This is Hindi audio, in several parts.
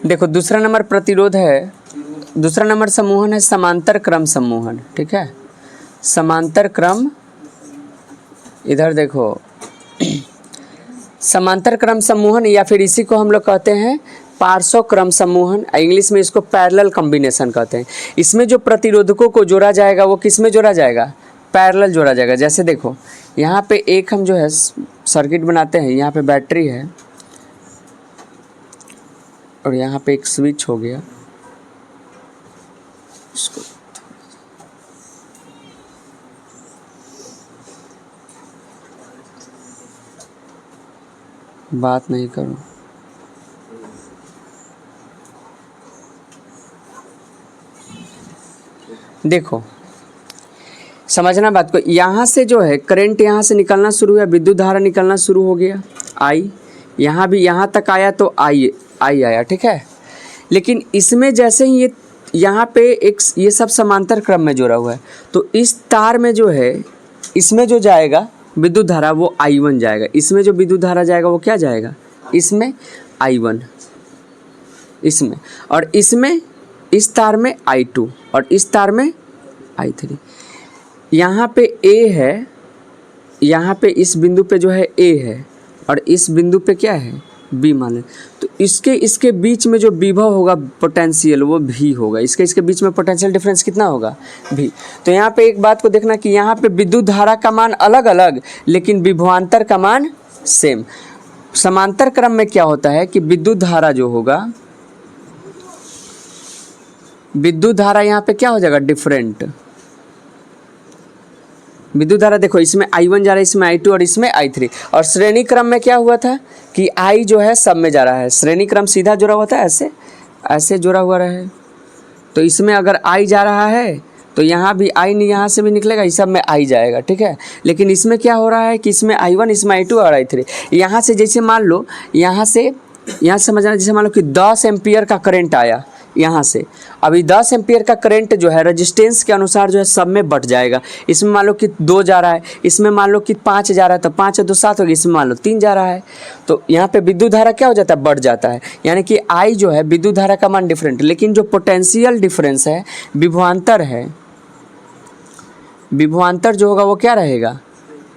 देखो दूसरा नंबर प्रतिरोध है, दूसरा नंबर समूहन है समांतर क्रम समूहन, ठीक है। समांतर क्रम, इधर देखो समांतर क्रम समूहन या फिर इसी को हम लोग कहते हैं पार्श्व क्रम समूहन, इंग्लिश में इसको पैरेलल कॉम्बिनेशन कहते हैं। इसमें जो प्रतिरोधकों को जोड़ा जाएगा वो किस में जोड़ा जाएगा, पैरेलल जोड़ा जाएगा। जैसे देखो यहाँ पे एक हम जो है सर्किट बनाते हैं, यहाँ पे बैटरी है और यहाँ पे एक स्विच हो गया, इसको बात नहीं करो। देखो समझना बात को, यहाँ से जो है करंट यहाँ से निकलना शुरू हुआ, विद्युत धारा निकलना शुरू हो गया आई, यहाँ भी यहाँ तक आया तो आई आया, ठीक है। लेकिन इसमें जैसे ही ये यहाँ पे एक ये सब समांतर क्रम में जोड़ा हुआ है, तो इस तार में जो है इसमें जो जाएगा विद्युत धारा वो I1 जाएगा, इसमें जो विद्युत धारा जाएगा वो क्या जाएगा, इसमें I1 इसमें, और इसमें इस तार में I2 और इस तार में I3। यहाँ पे A है, यहाँ पे इस बिंदु पे जो है A है और इस बिंदु पे क्या है B मान लें, तो इसके बीच में जो विभव होगा पोटेंशियल वो V होगा, इसके बीच में पोटेंशियल डिफरेंस कितना होगा V। तो यहाँ पे एक बात को देखना कि यहाँ पे विद्युत धारा का मान अलग अलग लेकिन विभवांतर का मान सेम। समांतर क्रम में क्या होता है कि विद्युत धारा जो होगा, विद्युत धारा यहाँ पे क्या हो जाएगा डिफरेंट। विद्युत धारा देखो इसमें I1 जा रहा है, इसमें I2 और इसमें I3। और श्रेणी क्रम में क्या हुआ था कि I जो है सब में जा रहा है, श्रेणी क्रम सीधा जुड़ा हुआ था, ऐसे जुड़ा हुआ रहे। तो इसमें अगर I जा रहा है तो यहाँ भी I नहीं, यहाँ से भी निकलेगा, इस सब में I जाएगा, ठीक है। लेकिन इसमें क्या हो रहा है कि इसमें I1, इसमें I2 और I3। यहाँ से जैसे मान लो यहाँ समझना, जैसे मान लो कि 10 एम्पियर का करंट आया यहाँ से, अभी 10 एम्पियर का करंट जो है रेजिस्टेंस के अनुसार जो है सब में बट जाएगा। इसमें मान लो कि 2 जा रहा है, इसमें मान लो कि 5 जा रहा है, तो 5 और 2 7 हो गया, इसमें मान लो 3 जा रहा है, तो यहाँ पे विद्युत धारा क्या हो जाता है, बढ़ जाता है। यानी कि I जो है विद्युत धारा का मान डिफरेंट, लेकिन जो पोटेंशियल डिफरेंस है विभवांतर है, विभवांतर जो होगा वो क्या रहेगा,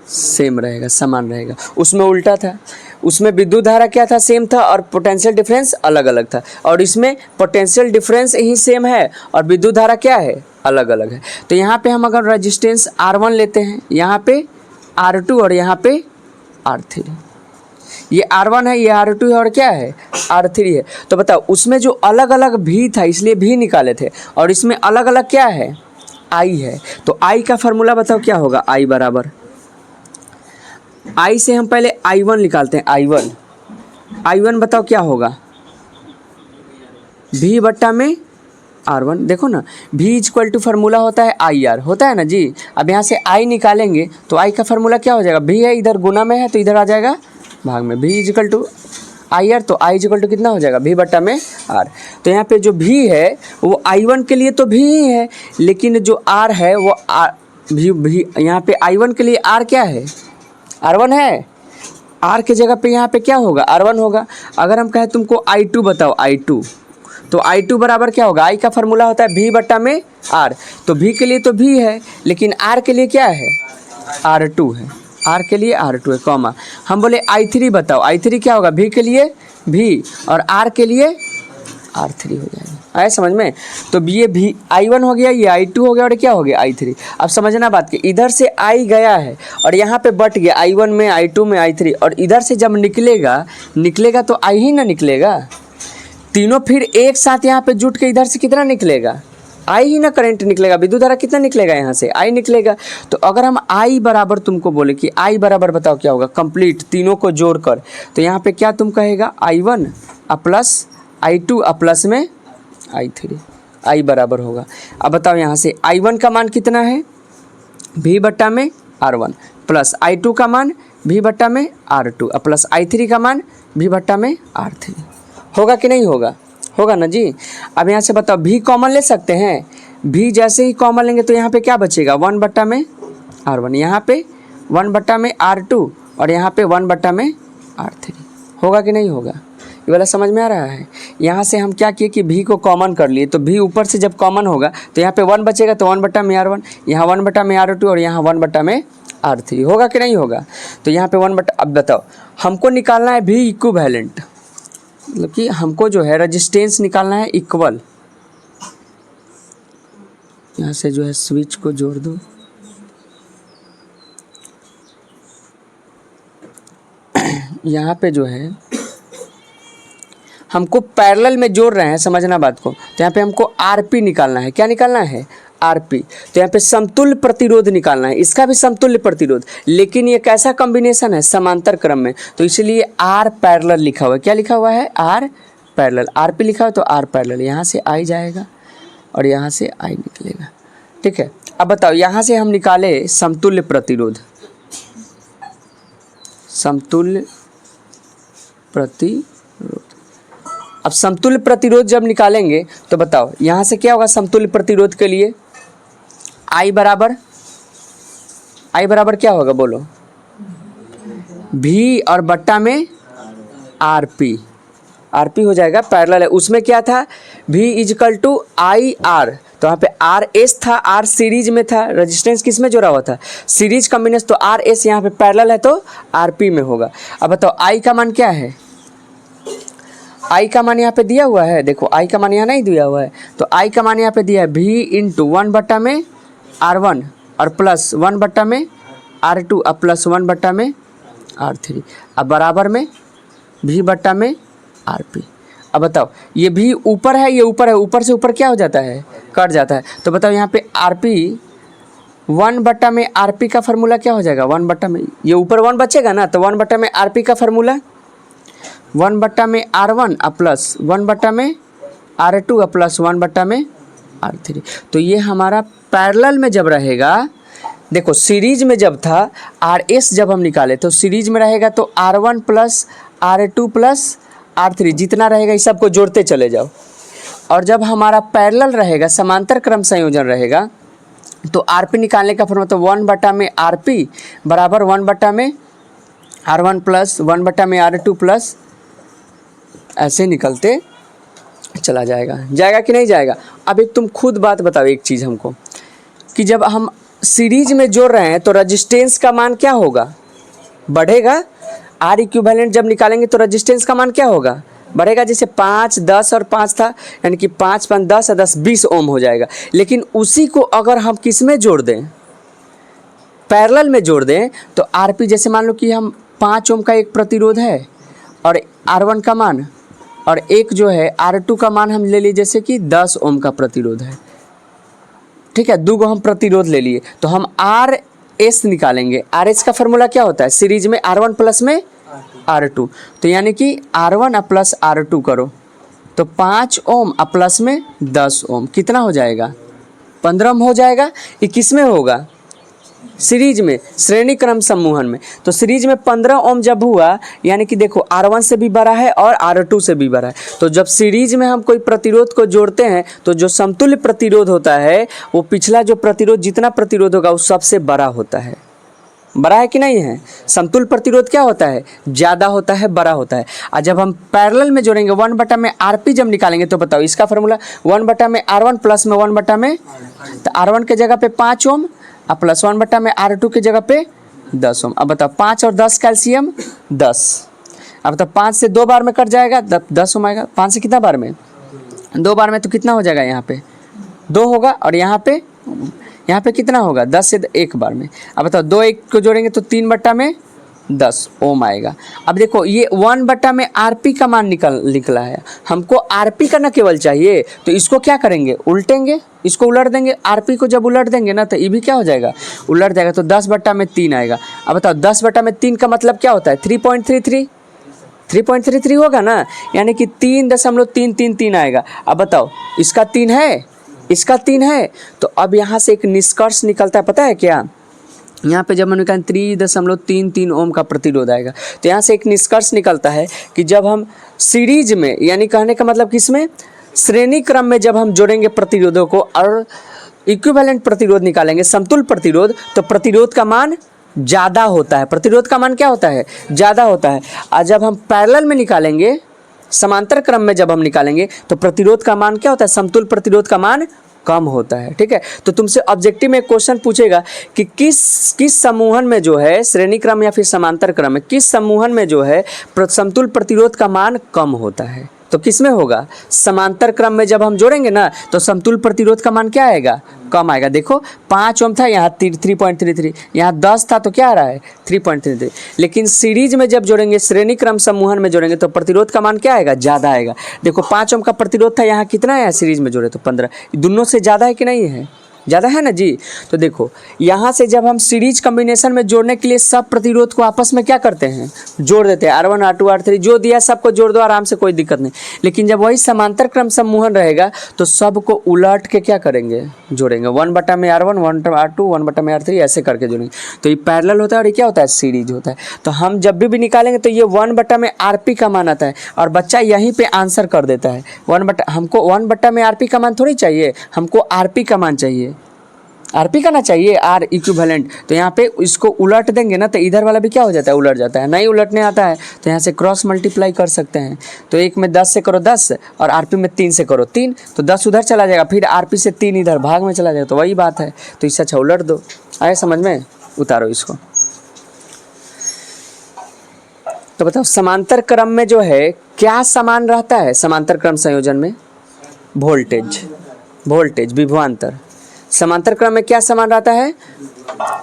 सेम रहेगा, समान रहेगा। उसमें उल्टा था, उसमें विद्युत धारा क्या था, सेम था और पोटेंशियल डिफरेंस अलग अलग था, और इसमें पोटेंशियल डिफरेंस ही सेम है और विद्युत धारा क्या है, अलग अलग है। तो यहाँ पे हम अगर रेजिस्टेंस R1 लेते हैं, यहाँ पे R2 और यहाँ पे R3, ये R1 है, ये R2 है और क्या है R3 है। तो बताओ उसमें जो अलग अलग भी था इसलिए भी निकाले थे, और इसमें अलग अलग क्या है, I है। तो I का फार्मूला बताओ क्या होगा, I बराबर, I से हम पहले I1 निकालते हैं, I1 बताओ क्या होगा, V बट्टा में R1। देखो ना V इक्वल टू फार्मूला होता है IR, होता है ना जी। अब यहाँ से I निकालेंगे तो I का फार्मूला क्या हो जाएगा, V है इधर गुना में है तो इधर आ जाएगा भाग में, V इक्वल टू IR, तो I इक्वल टू कितना हो जाएगा, V बट्टा में R। तो यहाँ पे जो V है वो I1 के लिए तो V ही है, लेकिन जो R है वो V यहाँ पे I1 के लिए R क्या है, R1 है, R के जगह पे यहाँ पे क्या होगा, R1 होगा। अगर हम कहें तुमको I2 बताओ, I2, तो I2 बराबर क्या होगा, I का फार्मूला होता है V बट्टा में R, तो V के लिए तो V है लेकिन R के लिए क्या है, R2 है, R के लिए R2 है, कॉमा हम बोले I3 बताओ, I3 क्या होगा, V के लिए V और R के लिए R3 हो जाएगा। आए समझ में। तो ये भी I1 हो गया, ये I2 हो गया और क्या हो गया I3। अब समझना बात की, इधर से I गया है और यहाँ पे बट गया I1 में, I2 में, I3, और इधर से जब निकलेगा तो I ही ना निकलेगा, तीनों फिर एक साथ यहाँ पे जुट के इधर से कितना निकलेगा, I ही ना करंट निकलेगा, विद्युत धारा कितना निकलेगा, यहाँ से I निकलेगा। तो अगर हम I बराबर तुमको बोले कि I बराबर बताओ क्या होगा, कंप्लीट तीनों को जोड़कर, तो यहाँ पे क्या तुम कहेगा, I1 प्लस I2 प्लस में I3, I बराबर होगा। अब बताओ यहाँ से I1 का मान कितना है, V बट्टा में R1 प्लस I2 का मान V बट्टा में R2 प्लस I3 का मान V बट्टा में R3, होगा कि नहीं होगा, होगा ना जी। अब यहाँ से बताओ V कॉमन ले सकते हैं, V जैसे ही कॉमन लेंगे तो यहाँ पे क्या बचेगा, 1 बट्टा में R1, यहाँ पे 1 बट्टा में R2 और यहाँ पे 1 बट्टा में R3, होगा कि नहीं होगा। ये वाला समझ में आ रहा है। यहाँ से हम क्या किए कि भी को कॉमन कर लिए, तो भी ऊपर से जब कॉमन होगा तो यहाँ पे 1 बचेगा, तो 1 बटा में R1, यहाँ 1 बटा में R2 और यहाँ 1 बटा में R3 होगा कि नहीं होगा। तो यहाँ पे 1 बटा, अब बताओ हमको निकालना है भी इक्विवेलेंट, मतलब कि हमको जो है रेजिस्टेंस निकालना है इक्वल। यहाँ से जो है स्विच को जोड़ दो, यहाँ पे जो है हमको पैरेलल में जोड़ रहे हैं, समझना बात को। तो यहाँ पे हमको आरपी निकालना है, क्या निकालना है आरपी। तो यहाँ पे समतुल्य प्रतिरोध निकालना है, इसका भी समतुल्य प्रतिरोध, लेकिन ये कैसा कॉम्बिनेशन है समांतर क्रम में, तो इसलिए आर पैरेलल लिखा हुआ है। क्या लिखा हुआ है आर पैरेलल, आरपी लिखा हुआ तो आर पैरेलल, यहाँ से आई जाएगा और यहाँ से आई निकलेगा। ठीक है, अब बताओ यहाँ से हम निकाले समतुल्य प्रतिरोध, समतुल्य प्रतिरोध। अब समतुल्य प्रतिरोध जब निकालेंगे तो बताओ यहाँ से क्या होगा समतुल्य प्रतिरोध के लिए, I बराबर क्या होगा बोलो, भी और बट्टा में आरपी, आरपी हो जाएगा पैरेलल है। उसमें क्या था भी इजकल टू आई आर, तो यहाँ पे आर एस था, आर सीरीज में था, रेजिस्टेंस किस में जोड़ा हुआ था सीरीज कॉम्बिनेशन, तो आर एस यहाँ पे पैरेलल है तो आरपी में होगा। अब बताओ आई का मान क्या है, आई का मान यहाँ पे दिया हुआ है, देखो आई का मान यहाँ नहीं दिया हुआ है, तो आई का मान यहाँ पे दिया है भी इंटू 1 बट्टा में R1 और प्लस 1 बट्टा में R2 और प्लस 1 बट्टा में R3, अब बराबर में भी बट्टा में RP। अब बताओ ये भी ऊपर है, ये ऊपर है, ऊपर से ऊपर क्या हो जाता है कट जाता है, तो बताओ यहाँ पे RP 1 बट्टा में RP का फार्मूला क्या हो जाएगा, 1 बट्टा में, ये ऊपर 1 बचेगा ना, तो 1 बट्टा में RP का फार्मूला 1 बट्टा में R1 और प्लस 1 बट्टा में R2 और प्लस 1 बट्टा में R3। तो ये हमारा पैरेलल में जब रहेगा, देखो सीरीज में जब था RS जब हम निकाले तो सीरीज में रहेगा तो R1 plus R2 plus R3 जितना रहेगा इस सबको जोड़ते चले जाओ, और जब हमारा पैरेलल रहेगा समांतर क्रम संयोजन रहेगा तो RP निकालने का फॉर्मूला तो 1 बट्टा में RP बराबर 1 बट्टा में R1 प्लस 1 बट्टा में R2 प्लस, ऐसे निकलते चला जाएगा, जाएगा कि नहीं जाएगा। अब एक तुम खुद बात बताओ एक चीज़ हमको, कि जब हम सीरीज में जोड़ रहे हैं तो रेजिस्टेंस का मान क्या होगा, बढ़ेगा। आर इक्विवेलेंट जब निकालेंगे तो रेजिस्टेंस का मान क्या होगा, बढ़ेगा। जैसे 5, 10 और 5 था, यानी कि 5, 5, 10 और 10 20 ओम हो जाएगा। लेकिन उसी को अगर हम किस में जोड़ दें, पैरेलल में जोड़ दें, तो आरपी जैसे मान लो कि हम 5 ओम का एक प्रतिरोध है और R1 का मान, और एक जो है R2 का मान हम ले लिए जैसे कि 10 ओम का प्रतिरोध है, ठीक है, 2 हम प्रतिरोध ले लिए, तो हम RS निकालेंगे। RS का फार्मूला क्या होता है सीरीज में R1 प्लस में R2, तो यानी कि R1 प्लस R2 करो तो 5 ओम प्लस में 10 ओम कितना हो जाएगा, 15 ओम हो जाएगा। ये किस में होगा सीरीज में, श्रेणी क्रम समूहन में। तो सीरीज में 15 ओम जब हुआ, यानी कि देखो R1 से भी बड़ा है और R2 से भी बड़ा है, तो जब सीरीज में हम कोई प्रतिरोध को जोड़ते हैं तो जो समतुल्य प्रतिरोध होता है वो पिछला जो प्रतिरोध जितना प्रतिरोध होगा उस सबसे बड़ा होता है। बड़ा है कि नहीं है, समतुल्य प्रतिरोध क्या होता है, ज़्यादा होता है, बड़ा होता है। और जब हम पैरेलल में जोड़ेंगे 1 बटा में RP जब निकालेंगे तो बताओ इसका फार्मूला 1 बटा में R1 प्लस में 1 बटा में, तो R1 के जगह पे 5 ओम और प्लस 1 बटा में R2 के जगह पे 10 ओम। अब बताओ 5 और 10 कैल्शियम 10, अब बताओ 5 से 2 बार में कट जाएगा 10 ओम आएगा, 5 से कितना बार में 2 बार में, तो कितना हो जाएगा यहाँ पे 2 होगा, और यहाँ पे कितना होगा 10 से 1 बार में। अब बताओ 2 1 को जोड़ेंगे तो 3 बट्टा में 10 ओम आएगा। अब देखो ये 1 बट्टा में RP का मान निकला है, हमको RP का न केवल चाहिए, तो इसको क्या करेंगे उल्टेंगे, इसको उलट देंगे। RP को जब उलट देंगे ना तो ये भी क्या हो जाएगा उलट जाएगा, तो 10 बट्टा में 3 आएगा। अब बताओ 10 बट्टा में 3 का मतलब क्या होता है 3.33 होगा ना, यानी कि 3.333 आएगा। अब बताओ इसका 3 है, इसका 3 है, तो अब यहाँ से एक निष्कर्ष निकलता है, पता है क्या, यहाँ पे जब हम निकालें 3.33 ओम का प्रतिरोध आएगा, तो यहाँ से एक निष्कर्ष निकलता है कि जब हम सीरीज में, यानी कहने का मतलब किसमें, श्रेणी क्रम में जब हम जोड़ेंगे प्रतिरोधों को और इक्विवेलेंट प्रतिरोध निकालेंगे, समतुल्य प्रतिरोध, तो प्रतिरोध का मान ज़्यादा होता है। प्रतिरोध का मान क्या होता है ज़्यादा होता है। और जब हम पैरेलल में निकालेंगे समांतर क्रम में जब हम निकालेंगे तो प्रतिरोध का मान क्या होता है, समतुल्य प्रतिरोध का मान कम होता है। ठीक है, तो तुमसे ऑब्जेक्टिव में क्वेश्चन पूछेगा कि किस समूहन में जो है श्रेणी क्रम या फिर समांतर क्रम में किस समूहन में जो है समतुल्य प्रतिरोध का मान कम होता है, तो किस में होगा, समांतर क्रम में जब हम जोड़ेंगे ना तो समतुल्य प्रतिरोध का मान क्या आएगा, कम आएगा। देखो 5 ओम था, यहाँ 3.33, यहाँ 10 था तो क्या आ रहा है 3.33, लेकिन सीरीज में जब जोड़ेंगे, श्रेणी क्रम समूहन में जोड़ेंगे तो प्रतिरोध का मान क्या आएगा, ज़्यादा आएगा। देखो 5 ओम का प्रतिरोध था, यहाँ कितना है सीरीज में जोड़े तो 15, दोनों से ज़्यादा है कि नहीं है, ज़्यादा है ना जी। तो देखो यहाँ से जब हम सीरीज कॉम्बिनेशन में जोड़ने के लिए सब प्रतिरोध को आपस में क्या करते हैं, जोड़ देते हैं, R1 R2 R3 जो दिया सबको जोड़ दो आराम से, कोई दिक्कत नहीं। लेकिन जब वही समांतर क्रम समूहन रहेगा तो सबको उलट के क्या करेंगे, जोड़ेंगे, 1/R1 1/R2 1/R3 ऐसे करके जोड़ेंगे। तो ये पैरेलल होता है और ये क्या होता है, सीरीज होता है। तो हम जब भी निकालेंगे तो ये 1/RP का मान आता है और बच्चा यहीं पर आंसर कर देता है। हमको 1/RP का मान थोड़ी चाहिए, हमको RP का मान चाहिए, आरपी का ना चाहिए, आर इक्विवेलेंट। तो यहाँ पे इसको उलट देंगे ना तो इधर वाला भी क्या हो जाता है, उलट जाता है। नहीं उलटने आता है तो यहाँ से क्रॉस मल्टीप्लाई कर सकते हैं। तो 1 में 10 से करो 10 और आरपी में 3 से करो 3, तो 10 उधर चला जाएगा, फिर आरपी से 3 इधर भाग में चला जाएगा, तो वही बात है। तो इससे अच्छा उलट दो। आए समझ में, उतारो इसको। तो बताओ समांतर क्रम में जो है क्या समान रहता है, समांतर क्रम संयोजन में वोल्टेज विभवांतर। समांतर क्रम में क्या समान रहता है,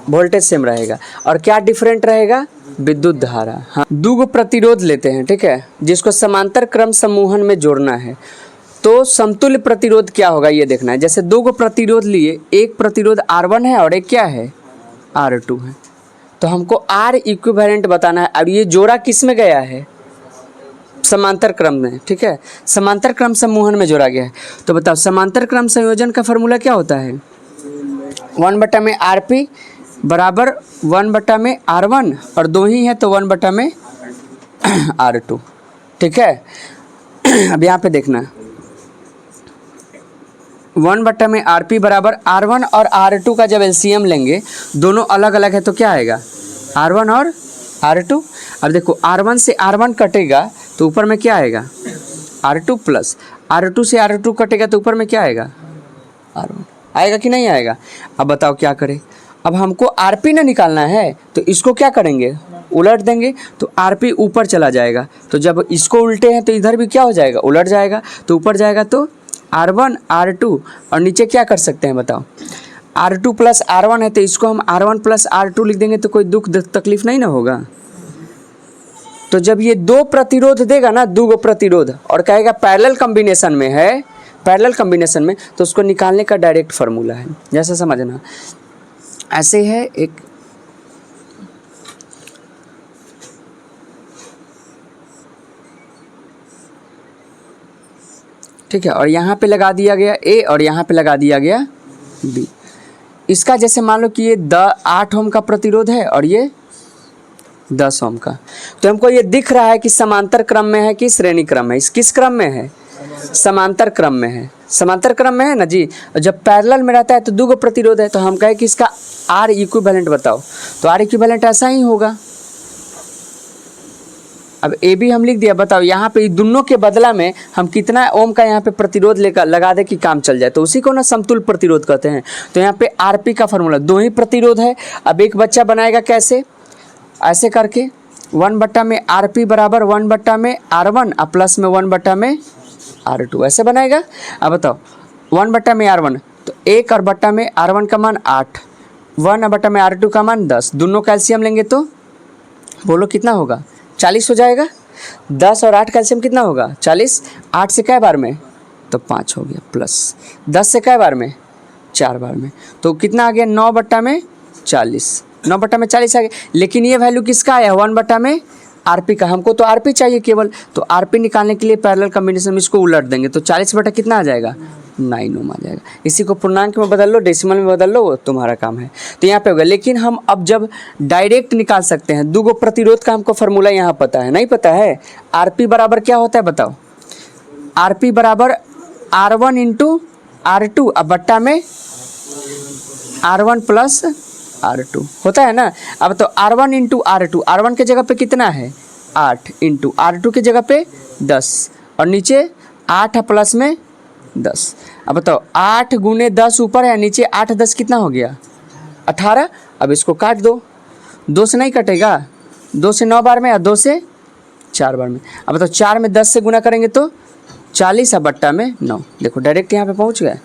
वोल्टेज सेम रहेगा। और क्या डिफरेंट रहेगा, विद्युत धारा। हाँ, दो प्रतिरोध लेते हैं, ठीक है, जिसको समांतर क्रम समूहन में जोड़ना है। तो समतुल्य प्रतिरोध क्या होगा ये देखना है। जैसे दो प्रतिरोध लिए, एक प्रतिरोध R1 है और एक क्या है, R2 है। तो हमको R इक्विवेलेंट बताना है। अब ये जोड़ा किस में गया है, समांतर क्रम में, ठीक है, समांतर क्रम समूहन में जोड़ा गया है। तो बताओ समांतर क्रम संयोजन का फॉर्मूला क्या होता है, 1/RP बराबर 1/R1 और 2 ही है तो 1/R2, ठीक है। अब यहाँ पे देखना 1/RP बराबर R1 और R2 का जब एलसीएम लेंगे, दोनों अलग अलग है तो क्या आएगा, R1 और R2। अब देखो R1 से R1 कटेगा तो ऊपर में क्या आएगा, R2 प्लस R2 से R2 कटेगा तो ऊपर में क्या आएगा, R1 आएगा कि नहीं आएगा। अब बताओ क्या करें। अब हमको RP ना निकालना है तो इसको क्या करेंगे, उलट देंगे, तो RP ऊपर चला जाएगा। तो जब इसको उल्टे हैं तो इधर भी क्या हो जाएगा, उलट जाएगा। तो ऊपर जाएगा तो R1 R2 और नीचे क्या कर सकते हैं बताओ, R2 प्लस R1 है तो इसको हम R1 प्लस R2 लिख देंगे तो कोई दुख तकलीफ नहीं ना होगा। तो जब ये दो प्रतिरोध देगा ना, दो प्रतिरोध, और कहेगा पैरेलल कॉम्बिनेशन में है, पैरेलल कॉम्बिनेशन में, तो उसको निकालने का डायरेक्ट फार्मूला है। जैसे समझना ऐसे है एक, ठीक है, और यहाँ पे लगा दिया गया A और यहाँ पे लगा दिया गया B। इसका जैसे मान लो कि ये 8 ओम का प्रतिरोध है और ये 10 ओम का। तो हमको ये दिख रहा है कि समांतर क्रम में है कि श्रेणी क्रम में, इस किस क्रम में है, समांतर क्रम में है, समांतर क्रम में है ना जी। जब पैरेलल में रहता है तो दो प्रतिरोध है, तो हम कहें कि इसका R इक्विवेलेंट बताओ, तो R इक्विवेलेंट ऐसा ही होगा। अब AB हम लिख दिया, बताओ यहाँ पे दोनों के बदला में हम कितना ओम का यहाँ पे प्रतिरोध लेकर लगा दे कि काम चल जाए, तो उसी को ना समतुल्य प्रतिरोध कहते हैं। तो यहाँ पे RP का फॉर्मूला, दो ही प्रतिरोध है। अब एक बच्चा बनाएगा कैसे, ऐसे करके 1/RP बराबर 1/R1 और प्लस में 1/R2 ऐसे बनाएगा। अब बताओ 1/R1 तो 1 और बट्टा में R1 का मान 8, 1/R2 का मान 10, दोनों कैल्शियम लेंगे तो बोलो कितना होगा, 40 हो जाएगा। 10 और 8 कैल्शियम कितना होगा, 40। 8 से कै बार में तो 5 हो गया, प्लस 10 से कै बार में, 4 बार में, तो कितना आ गया 9/40, 9/40 आ गया। लेकिन ये वैल्यू किसका आया, 1/RP का। हमको तो RP चाहिए केवल, तो RP निकालने के लिए पैरेलल कॉम्बिनेशन में इसको उलट देंगे तो 40 कितना आ जाएगा, 9 ओम आ जाएगा। इसी को पूर्णांक में बदल लो, डेसिमल में बदल लो, वो तुम्हारा काम है। तो यहाँ पे होगा। लेकिन हम अब जब डायरेक्ट निकाल सकते हैं, दो प्रतिरोध का हमको फार्मूला यहाँ पता है, नहीं पता है, RP बराबर क्या होता है बताओ, RP बराबर R1 इंटू R2 अब बट्टा में R1 प्लस R2 होता है ना। अब तो R1 इंटू R2, R1 के जगह पे कितना है 8 इंटू R2 के जगह पे 10, और नीचे 8 प्लस में 10। अब बताओ 8 गुने 10 ऊपर है, नीचे 8 10 कितना हो गया 18। अब इसको काट दो, 2 से नहीं कटेगा, 2 से 9 बार में या 2 से 4 बार में। अब बताओ 4 में 10 से गुना करेंगे तो 40 बट्टा में 9। देखो डायरेक्ट यहाँ पे पहुँच गए।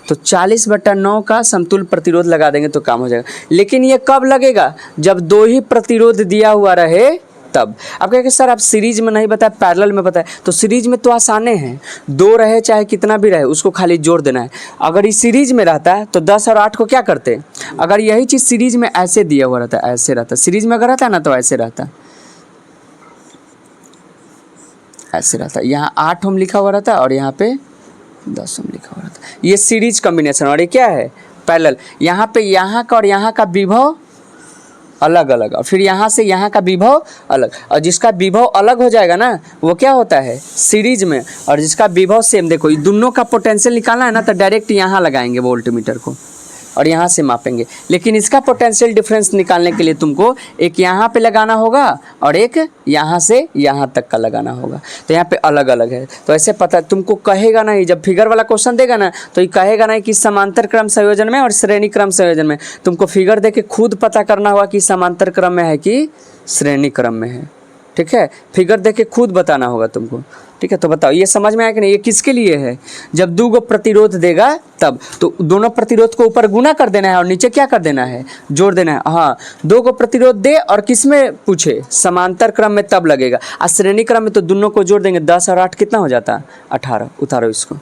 तो 40/9 का समतुल्य प्रतिरोध लगा देंगे तो काम हो जाएगा। लेकिन ये कब लगेगा, जब 2 ही प्रतिरोध दिया हुआ रहे तब। आप कहेंगे सर आप सीरीज में नहीं बताया, पैरेलल में बताया। तो सीरीज में तो आसाने हैं, 2 रहे चाहे कितना भी रहे उसको खाली जोड़ देना है। अगर ये सीरीज में रहता है तो 10 और 8 को क्या करते, अगर यही चीज़ सीरीज में ऐसे दिया हुआ रहता है, ऐसे रहता, सीरीज में अगर रहता है ना तो ऐसे रहता, ऐसे रहता। यहाँ 8 ओम लिखा हुआ रहता है और यहाँ पे 10 ओम लिखा हुआ रहता है। ये सीरीज कॉम्बिनेशन। और ये क्या है, पैरेलल। यहाँ पे यहाँ का और यहाँ का विभव अलग अलग, और फिर यहाँ से यहाँ का विभव अलग। और जिसका विभव अलग हो जाएगा ना वो क्या होता है सीरीज में, और जिसका विभव सेम। देखो ये दोनों का पोटेंशियल निकालना है ना तो डायरेक्ट यहाँ लगाएंगे वोल्टमीटर को और यहाँ से मापेंगे। लेकिन इसका पोटेंशियल डिफरेंस निकालने के लिए तुमको एक यहाँ पे लगाना होगा और एक यहाँ से यहाँ तक का लगाना होगा। तो यहाँ पे अलग अलग है। तो ऐसे पता तुमको कहेगा नहीं, जब फिगर वाला क्वेश्चन देगा ना तो ये कहेगा नहीं कि समांतर क्रम संयोजन में और श्रेणी क्रम संयोजन में। तुमको फिगर दे के खुद पता करना होगा कि समांतर क्रम में है कि श्रेणी क्रम में है। ठीक है, फिगर दे के खुद बताना होगा तुमको। ठीक है, तो बताओ ये समझ में आया कि नहीं। ये किसके लिए है, जब 2 प्रतिरोध देगा तब। तो दोनों प्रतिरोध को ऊपर गुना कर देना है और नीचे क्या कर देना है, जोड़ देना है। हाँ, 2 प्रतिरोध दे और किस में पूछे, समांतर क्रम में तब लगेगा। और श्रेणी क्रम में तो दोनों को जोड़ देंगे, 10 और 8 कितना हो जाता, 18। उतारो इसको।